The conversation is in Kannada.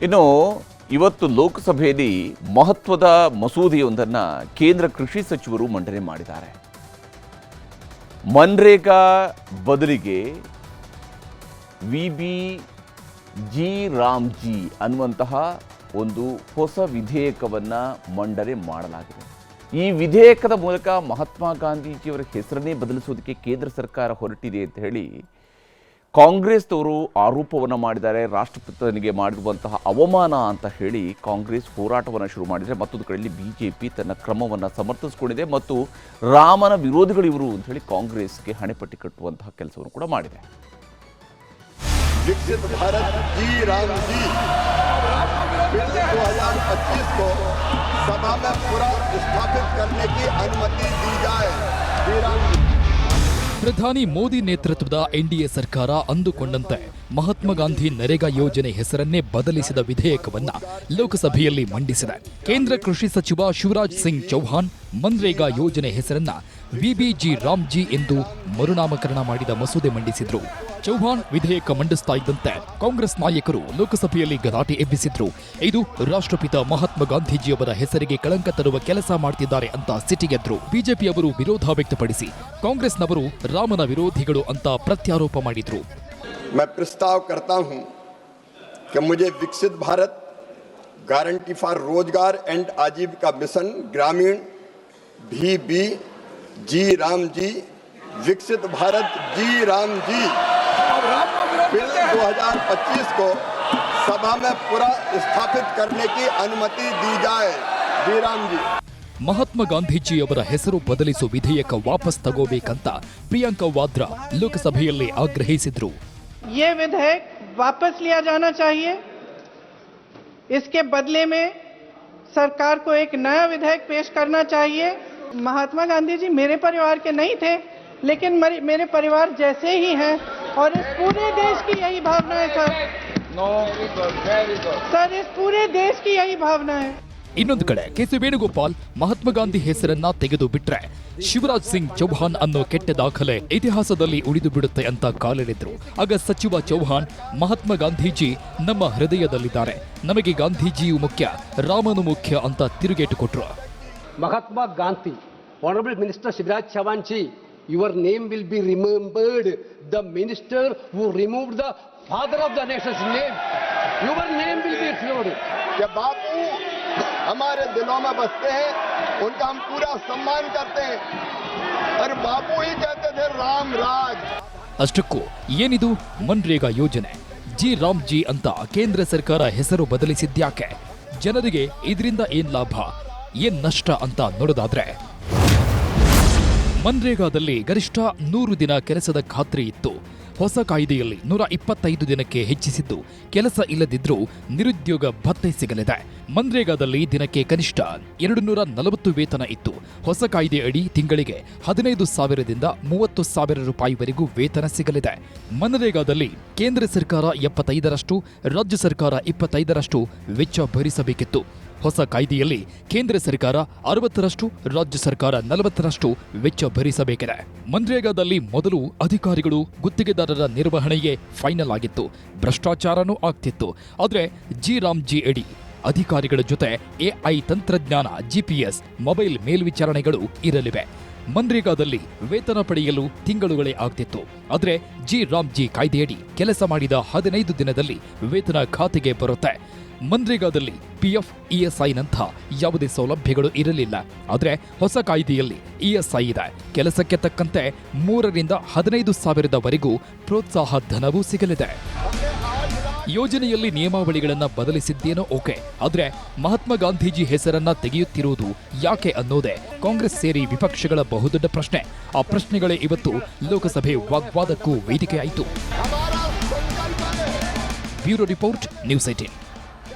ಇನ್ನು ಇವತ್ತು ಲೋಕಸಭೆಯಲ್ಲಿ ಮಹತ್ವದ ಮಸೂದೆಯೊಂದನ್ನು ಕೇಂದ್ರ ಕೃಷಿ ಸಚಿವರು ಮಂಡನೆ ಮಾಡಿದ್ದಾರೆ. ಮನ್ರೇಗಾ ಬದಲಿಗೆ ವಿಬಿಜಿ ರಾಮ್ಜಿ ಅನ್ನುವಂತಹ ಒಂದು ಹೊಸ ವಿಧೇಯಕವನ್ನು ಮಂಡನೆ ಮಾಡಲಾಗಿದೆ. ಈ ವಿಧೇಯಕದ ಮೂಲಕ ಮಹಾತ್ಮ ಗಾಂಧೀಜಿಯವರ ಹೆಸರನ್ನೇ ಬದಲಿಸೋದಕ್ಕೆ ಕೇಂದ್ರ ಸರ್ಕಾರ ಹೊರಟಿದೆ ಅಂತ ಹೇಳಿ ಕಾಂಗ್ರೆಸ್ನವರು ಆರೋಪವನ್ನು ಮಾಡಿದ್ದಾರೆ. ರಾಷ್ಟ್ರಪಿತನಿಗೆ ಮಾಡಿರುವಂತಹ ಅವಮಾನ ಅಂತ ಹೇಳಿ ಕಾಂಗ್ರೆಸ್ ಹೋರಾಟವನ್ನು ಶುರು ಮಾಡಿದರೆ, ಮತ್ತೊಂದು ಕಡೆಯಲ್ಲಿ ಬಿಜೆಪಿ ತನ್ನ ಕ್ರಮವನ್ನು ಸಮರ್ಥಿಸಿಕೊಂಡಿದೆ ಮತ್ತು ರಾಮನ ವಿರೋಧಿಗಳು ಇವರು ಅಂತ ಹೇಳಿ ಕಾಂಗ್ರೆಸ್ಗೆ ಹಣೆಪಟ್ಟಿ ಕಟ್ಟುವಂತಹ ಕೆಲಸವನ್ನು ಕೂಡ ಮಾಡಿದೆ. विकसित भारत जी राम जी बिल 2025 को सभा में पूरा स्थापित करने की अनुमति दी जाए. जी राम जी. ಪ್ರಧಾನಿ ಮೋದಿ ನೇತೃತ್ವದ ಎನ್ಡಿಎ ಸರ್ಕಾರ ಅಂದುಕೊಂಡಂತೆ ಮಹಾತ್ಮ ಗಾಂಧಿ ನರೇಗಾ ಯೋಜನೆ ಹೆಸರನ್ನೇ ಬದಲಿಸಿದ ವಿಧೇಯಕವನ್ನ ಲೋಕಸಭೆಯಲ್ಲಿ ಮಂಡಿಸಿದೆ. ಕೇಂದ್ರ ಕೃಷಿ ಸಚಿವ ಶಿವರಾಜ್ ಸಿಂಗ್ ಚೌಹಾಣ್ ಮನ್ರೇಗಾ ಯೋಜನೆ ಹೆಸರನ್ನ ವಿಬಿಜಿ ರಾಮ್ಜಿ ಎಂದು ಮರುನಾಮಕರಣ ಮಾಡಿದ ಮಸೂದೆ ಮಂಡಿಸಿದ್ರು. ಚೌಹಾಣ್ ವಿಧೇಯಕ ಮಂಡಿಸ್ತಾ ಇದ್ದಂತೆ ಕಾಂಗ್ರೆಸ್ ನಾಯಕರು ಲೋಕಸಭೆಯಲ್ಲಿ ಗಲಾಟೆ ಎಬ್ಬಿಸಿದ್ರು. ಇದು ರಾಷ್ಟ್ರಪಿತ ಮಹಾತ್ಮ ಗಾಂಧೀಜಿಯವರ ಹೆಸರಿಗೆ ಕಳಂಕ ತರುವ ಕೆಲಸ ಮಾಡ್ತಿದ್ದಾರೆ ಅಂತ ಸಿಟ್ಟಿಗೆದ್ರು. ಬಿಜೆಪಿಯವರು ವಿರೋಧ ವ್ಯಕ್ತಪಡಿಸಿ ಕಾಂಗ್ರೆಸ್ನವರು ರಾಮನ ವಿರೋಧಿಗಳು ಅಂತ ಪ್ರತ್ಯಾರೋಪ ಮಾಡಿದ್ರು. मैं प्रस्ताव करता हूं कि मुझे विकसित भारत गारंटी फॉर रोजगार एंड आजीविका मिशन ग्रामीण जी राम जी विकसित भारत जी राम जी बिल 2025 को सभा में पूरा स्थापित करने की अनुमति दी जाए. जी राम जी. ಮಹಾತ್ಮ ಗಾಂಧೀಜಿಯವರ ಹೆಸರು ಬದಲಿಸೋ ವಿಧೇಯಕ ವಾಪಸ್ ತಗೋಬೇಕಂತ ಪ್ರಿಯಾಂಕಾ ವಾದ್ರಾ ಲೋಕಸಭೆಯಲ್ಲಿ ಆಗ್ರಹಿಸಿದ್ರು. ये विधेयक वापस लिया जाना चाहिए. इसके बदले में सरकार को एक नया विधेयक पेश करना चाहिए. महात्मा गांधी जी मेरे परिवार के नहीं थे, लेकिन मेरे परिवार जैसे ही हैं और इस पूरे देश की यही भावना है सर. सर इस पूरे देश की यही भावना है. ಇನ್ನೊಂದು ಕಡೆ ಕೆಸಿ ವೇಣುಗೋಪಾಲ್ ಮಹಾತ್ಮ ಗಾಂಧಿ ಹೆಸರನ್ನ ತೆಗೆದು ಬಿಟ್ರೆ ಶಿವರಾಜ್ ಸಿಂಗ್ ಚೌಹಾಣ್ ಅನ್ನೋ ಕೆಟ್ಟ ದಾಖಲೆ ಇತಿಹಾಸದಲ್ಲಿ ಉಳಿದು ಬಿಡುತ್ತೆ ಅಂತ ಕಾಲೆಳೆದ್ರು. ಆಗ ಸಚಿವ ಚೌಹಾಣ್ ಮಹಾತ್ಮ ಗಾಂಧೀಜಿ ನಮ್ಮ ಹೃದಯದಲ್ಲಿದ್ದಾರೆ, ನಮಗೆ ಗಾಂಧೀಜಿಯು ಮುಖ್ಯ, ರಾಮನು ಮುಖ್ಯ ಅಂತ ತಿರುಗೇಟು ಕೊಟ್ರು. Mahatma Gandhi, honourable minister Shivraj Chouhan ji, your name will be remembered. The minister who removed the father of the nation's name, your name will be remembered. कि बापू हमारे दिलों में बसते हैं, उनका हम पूरा सम्मान करते हैं. और बापू ही कहते थे राम राज. ಅಷ್ಟಕ್ಕೂ ಏನಿದು ಮನ್ರೇಗಾ ಯೋಜನೆ? ಜಿ ರಾಮ್ ಜಿ ಅಂತ ಕೇಂದ್ರ ಸರ್ಕಾರ ಹೆಸರು ಬದಲಿಸಿದ್ಯಾಕೆ? ಜನರಿಗೆ ಇದರಿಂದ ಏನ್ ಲಾಭ, ಏನ್ ನಷ್ಟ ಅಂತ ನೋಡೋದಾದ್ರೆ, ಮನ್ರೇಗಾದಲ್ಲಿ ಗರಿಷ್ಠ 100 ದಿನ ಕೆಲಸದ ಖಾತ್ರಿ ಇತ್ತು. ಹೊಸ ಕಾಯ್ದೆಯಲ್ಲಿ 125 ದಿನಕ್ಕೆ ಹೆಚ್ಚಿಸಿದ್ದು ಕೆಲಸ ಇಲ್ಲದಿದ್ರೂ ನಿರುದ್ಯೋಗ ಭತ್ಯೆ ಸಿಗಲಿದೆ. ಮನ್ರೇಗಾದಲ್ಲಿ ದಿನಕ್ಕೆ ಕನಿಷ್ಠ 240 ವೇತನ ಇತ್ತು. ಹೊಸ ಕಾಯ್ದೆ ಅಡಿ ತಿಂಗಳಿಗೆ 15,000ದಿಂದ 30,000 ರೂಪಾಯಿವರೆಗೂ ವೇತನ ಸಿಗಲಿದೆ. ಮನ್ರೇಗಾದಲ್ಲಿ ಕೇಂದ್ರ ಸರ್ಕಾರ 75ರಷ್ಟು, ರಾಜ್ಯ ಸರ್ಕಾರ 25ರಷ್ಟು ವೆಚ್ಚ ಭರಿಸಬೇಕಿತ್ತು. ಹೊಸ ಕಾಯ್ದೆಯಲ್ಲಿ ಕೇಂದ್ರ ಸರ್ಕಾರ 60ರಷ್ಟು, ರಾಜ್ಯ ಸರ್ಕಾರ 40ರಷ್ಟು ವೆಚ್ಚ ಭರಿಸಬೇಕಿದೆ. ಮನ್ರೇಗಾದಲ್ಲಿ ಮೊದಲು ಅಧಿಕಾರಿಗಳು ಗುತ್ತಿಗೆದಾರರ ನಿರ್ವಹಣೆಯೇ ಫೈನಲ್ ಆಗಿತ್ತು, ಭ್ರಷ್ಟಾಚಾರನೂ ಆಗ್ತಿತ್ತು. ಆದರೆ ಜಿ ರಾಮ್ ಜಿ ಅಡಿ ಅಧಿಕಾರಿಗಳ ಜೊತೆ ಎಐ ತಂತ್ರಜ್ಞಾನ, ಜಿಪಿಎಸ್, ಮೊಬೈಲ್ ಮೇಲ್ವಿಚಾರಣೆಗಳು ಇರಲಿವೆ. ಮನ್ರೇಗಾದಲ್ಲಿ ವೇತನ ಪಡೆಯಲು ತಿಂಗಳುಗಳೇ ಆಗ್ತಿತ್ತು. ಆದರೆ ಜಿ ರಾಮ್ ಜಿ ಕಾಯ್ದೆಯಡಿ ಕೆಲಸ ಮಾಡಿದ 15 ದಿನದಲ್ಲಿ ವೇತನ ಖಾತೆಗೆ ಬರುತ್ತೆ. ಮನ್ರೇಗಾದಲ್ಲಿ ಪಿಎಫ್, ಇಎಸ್ಐನಂಥ ಯಾವುದೇ ಸೌಲಭ್ಯಗಳು ಇರಲಿಲ್ಲ. ಆದರೆ ಹೊಸ ಕಾಯ್ದೆಯಲ್ಲಿ ಇಎಸ್ಐ ಇದೆ. ಕೆಲಸಕ್ಕೆ ತಕ್ಕಂತೆ 3ರಿಂದ 15,000ವರೆಗೂ ಪ್ರೋತ್ಸಾಹ ಧನವೂ ಸಿಗಲಿದೆ. ಯೋಜನೆಯಲ್ಲಿ ನಿಯಮಾವಳಿಗಳನ್ನು ಬದಲಿಸಿದ್ದೇನೋ ಓಕೆ, ಆದರೆ ಮಹಾತ್ಮ ಗಾಂಧೀಜಿ ಹೆಸರನ್ನ ತೆಗೆಯುತ್ತಿರುವುದು ಯಾಕೆ ಅನ್ನೋದೇ ಕಾಂಗ್ರೆಸ್ ಸೇರಿ ವಿಪಕ್ಷಗಳ ಬಹುದೊಡ್ಡ ಪ್ರಶ್ನೆ. ಆ ಪ್ರಶ್ನೆಗಳೇ ಇವತ್ತು ಲೋಕಸಭೆ ವಾಗ್ವಾದಕ್ಕೂ ವೇದಿಕೆಯಾಯಿತು. Bureau report, news 18.